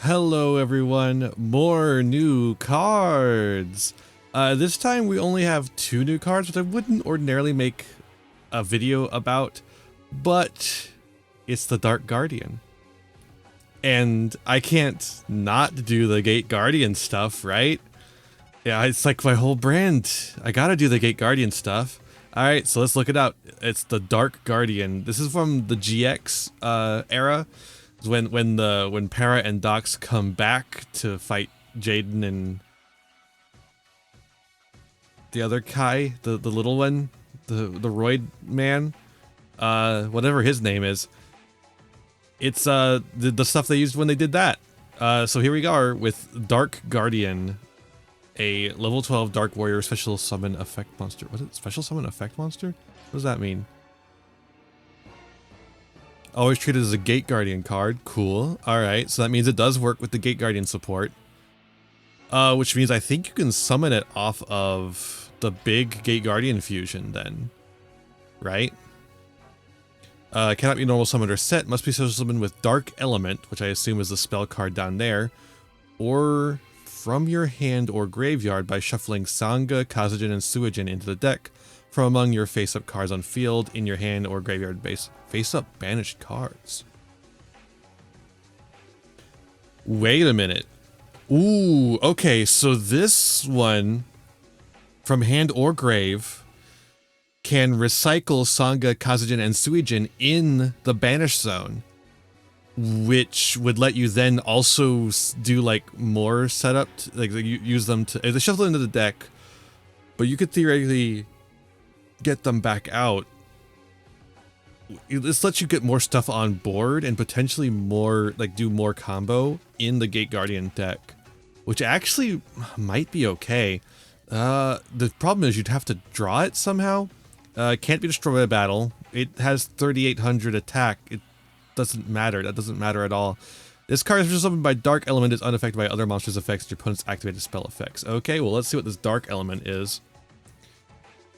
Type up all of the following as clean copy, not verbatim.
Hello everyone, more new cards! This time we only have 2 new cards, which I wouldn't ordinarily make a video about, but it's the Dark Guardian. And I can't not do the Gate Guardian stuff, right? Yeah, it's like my whole brand. I gotta do the Gate Guardian stuff. Alright, so let's look it up. It's the Dark Guardian. This is from the GX era. When Para and Dox come back to fight Jaden and the other Kai, the little one, the Roid man, whatever his name is. It's the stuff they used when they did that. So here we are with Dark Guardian, a level 12 Dark Warrior special summon effect monster. What is it? Special summon effect monster? What does that mean? Always treated as a Gate Guardian card. Cool. Alright, so that means it does work with the Gate Guardian support. Which means I think you can summon it off of the big Gate Guardian fusion then. Right? Cannot be normal summoned or set. Must be special summoned with Dark Element, which I assume is the spell card down there. Or from your hand or graveyard by shuffling Sangha, Kazajin, and Suijin into the deck from among your face-up cards on field, in your hand, or graveyard base. Face-up banished cards. Wait a minute. Ooh, okay, so this one, from hand or grave, can recycle Sangha, Kazajin, and Suijin in the banish zone, which would let you then also do like more setup, like you use them to they shuffle into the deck, but you could theoretically get them back out. This lets you get more stuff on board and potentially more, like, do more combo in the Gate Guardian deck, which actually might be okay. The problem is you'd have to draw it somehow. Can't be destroyed by battle. It has 3,800 attack. It doesn't matter. That doesn't matter at all. This card is summoned by Dark Element, is unaffected by other monsters' effects and your opponent's activated spell effects. Okay, well, let's see what this Dark Element is.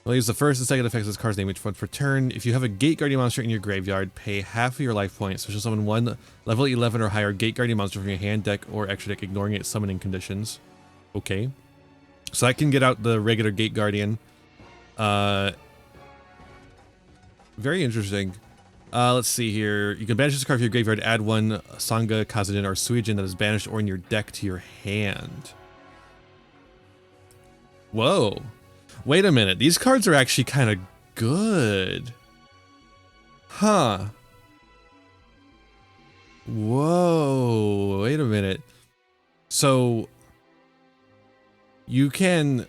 We'll use the first and second effects of this card's name each one per turn. If you have a Gate Guardian monster in your graveyard, pay half of your life points. Special summon one level 11 or higher Gate Guardian monster from your hand, deck, or extra deck, ignoring its summoning conditions. Okay. So I can get out the regular Gate Guardian. Very interesting. Let's see here. You can banish this card from your graveyard, add one Sangha, Kazajin, or Suijin that is banished or in your deck to your hand. Whoa. Wait a minute, these cards are actually kind of good. Huh. Whoa, wait a minute. So, you can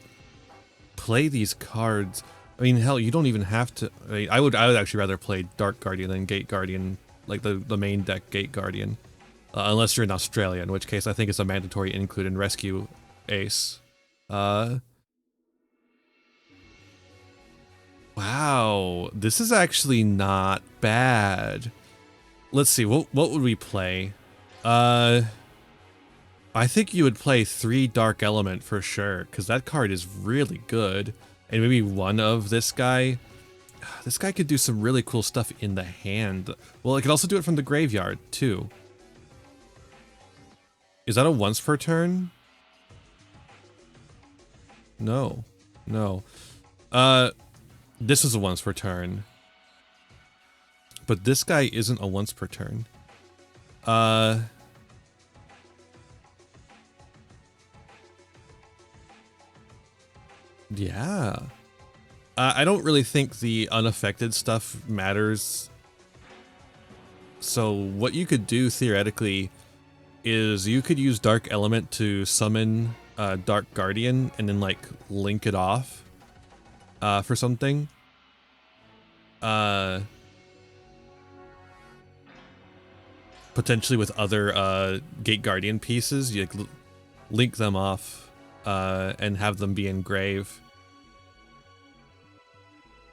play these cards. I mean, hell, you don't even have to. I mean, I would actually rather play Dark Guardian than Gate Guardian, like the main deck Gate Guardian. Unless you're in Australia, in which case I think it's a mandatory include and rescue ace. Wow, this is actually not bad. Let's see, what would we play? I think you would play 3 Dark Element for sure, because that card is really good. And maybe one of this guy. This guy could do some really cool stuff in the hand. Well, it could also do it from the graveyard, too. Is that a once per turn? No. No. This is a once per turn. But this guy isn't a once per turn. Yeah. I don't really think the unaffected stuff matters. So what you could do theoretically is you could use Dark Element to summon Dark Guardian and then like link it off for something. Potentially with other Gate Guardian pieces, you like, link them off and have them be engraved,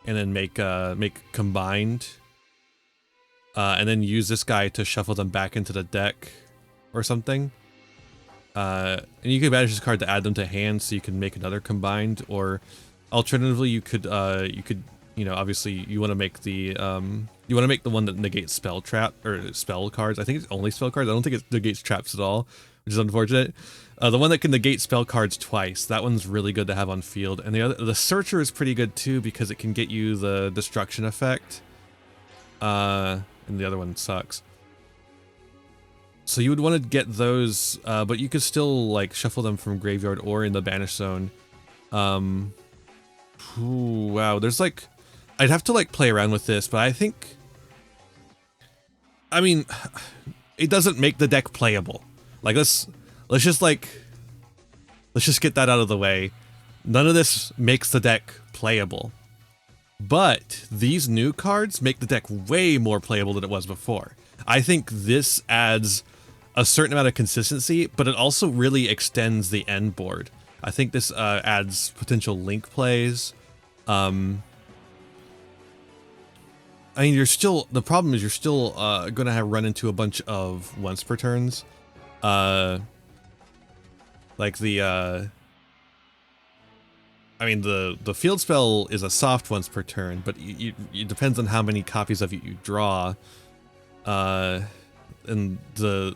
and then make combined, and then use this guy to shuffle them back into the deck or something. And you could banish this card to add them to hand so you can make another combined, or alternatively you could you know, obviously you want to make the one that negates spell trap or spell cards. I think it's only spell cards. I don't think it negates traps at all, which is unfortunate. The one that can negate spell cards twice, that one's really good to have on field. And the Searcher is pretty good too because it can get you the destruction effect. And the other one sucks. So you would want to get those, but you could still like shuffle them from graveyard or in the banish zone. Ooh, wow, there's like, I'd have to like play around with this, but I think, I mean, it doesn't make the deck playable. Like let's just get that out of the way. None of this makes the deck playable. But these new cards make the deck way more playable than it was before. I think this adds a certain amount of consistency, but it also really extends the end board. I think this adds potential link plays. I mean, the problem is you're still going to run into a bunch of once per turns. Like the, I mean, the field spell is a soft once per turn, but it depends on how many copies of it you draw. And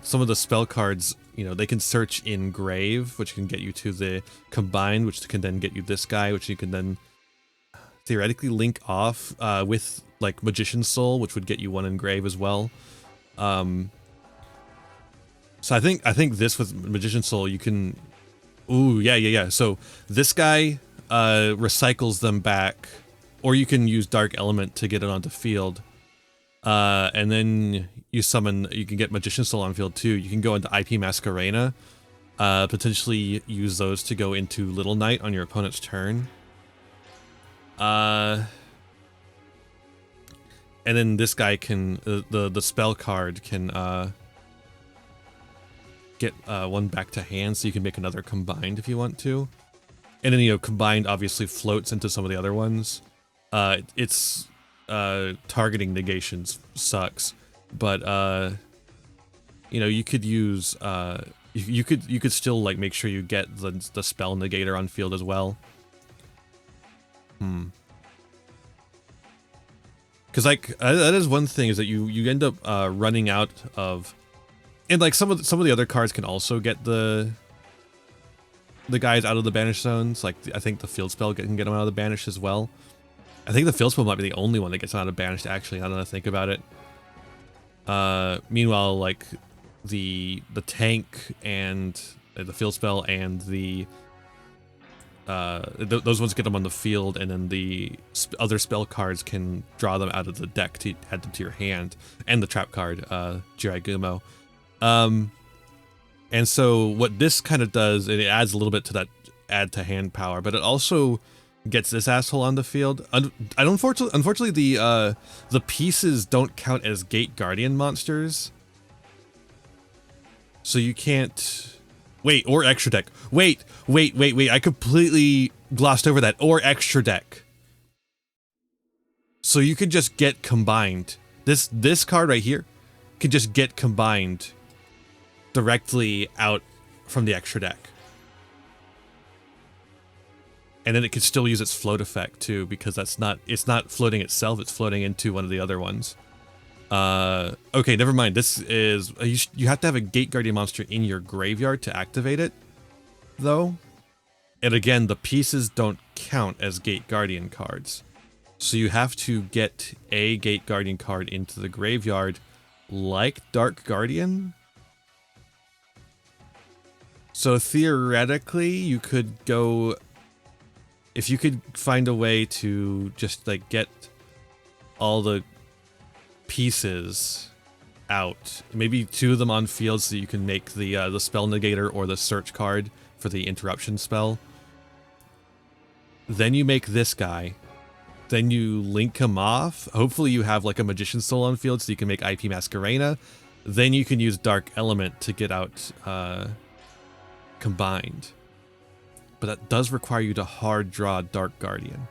some of the spell cards, you know, they can search in Grave, which can get you to the Combined, which can then get you this guy, which you can then theoretically link off with like Magician's Soul, which would get you one in Grave as well. So I think this with Magician's Soul, you can, ooh, yeah. So this guy recycles them back, or you can use Dark Element to get it onto field. And then you can get Magician's Soul on field too. You can go into IP Masquerena, potentially use those to go into Little Knight on your opponent's turn. And then this guy can, the spell card can get one back to hand, so you can make another Combined if you want to. And then, you know, Combined obviously floats into some of the other ones. It's targeting negations sucks, but you know, you could use you could still like make sure you get the spell negator on field as well. Because like that is one thing, is that you end up running out of, and like some of the other cards can also get the guys out of the banish zones. Like I think the field spell can get them out of the banish as well. I think the field spell might be the only one that gets out of banished, actually, now that I think about it. Meanwhile, like the tank and the field spell and the those ones get them on the field, and then the other spell cards can draw them out of the deck to add them to your hand, and the trap card, yugioh. And so what this kind of does, it adds a little bit to that add to hand power, but it also gets this asshole on the field. Unfortunately, the pieces don't count as Gate Guardian monsters, so you can't. Wait, or extra deck. Wait. I completely glossed over that. Or extra deck. So you could just get Combined. This card right here could just get Combined directly out from the extra deck. And then it could still use its float effect too, because it's not floating itself, it's floating into one of the other ones. Okay, never mind. This is, you have to have a Gate Guardian monster in your graveyard to activate it, though. And again, the pieces don't count as Gate Guardian cards. So you have to get a Gate Guardian card into the graveyard, like Dark Guardian. So theoretically, you could go, if you could find a way to just like get all the pieces out, maybe 2 of them on field, so you can make the spell negator or the search card for the interruption spell. Then you make this guy. Then you link him off. Hopefully you have like a Magician's Soul on field, so you can make IP Masquerena. Then you can use Dark Element to get out Combined. But that does require you to hard draw Dark Guardian.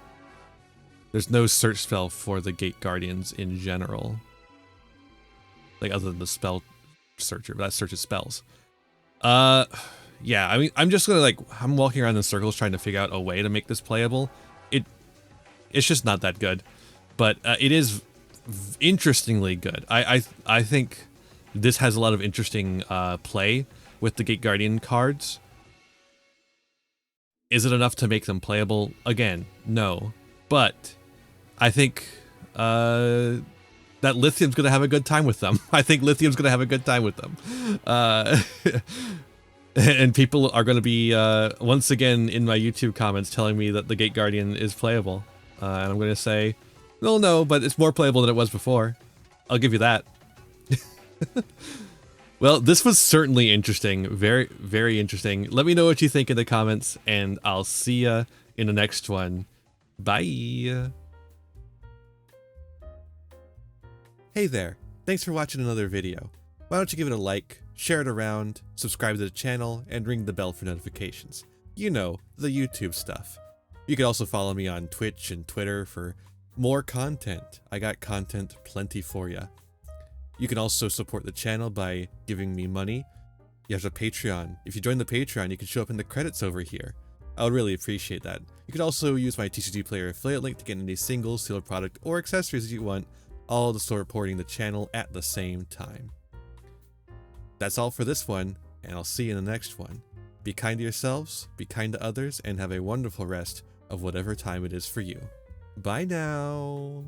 There's no search spell for the Gate Guardians in general. Like, other than the spell searcher, but that searches spells. Yeah, I mean, I'm just gonna like, I'm walking around in circles trying to figure out a way to make this playable. It's just not that good. but it is interestingly good. I think this has a lot of interesting play with the Gate Guardian cards. Is it enough to make them playable? Again, no. But I think that Lithium's going to have a good time with them. I think Lithium's going to have a good time with them. And people are going to be, once again, in my YouTube comments telling me that the Gate Guardian is playable. And I'm going to say, well, no, but it's more playable than it was before. I'll give you that. Well, this was certainly interesting. Very, very interesting. Let me know what you think in the comments, and I'll see ya in the next one. Bye. Hey there. Thanks for watching another video. Why don't you give it a like, share it around, subscribe to the channel, and ring the bell for notifications. You know, the YouTube stuff. You can also follow me on Twitch and Twitter for more content. I got content plenty for ya. You can also support the channel by giving me money. You have a Patreon. If you join the Patreon, you can show up in the credits over here. I would really appreciate that. You can also use my TCG Player affiliate link to get any singles, sealed product, or accessories you want, all to start supporting the channel at the same time. That's all for this one, and I'll see you in the next one. Be kind to yourselves, be kind to others, and have a wonderful rest of whatever time it is for you. Bye now!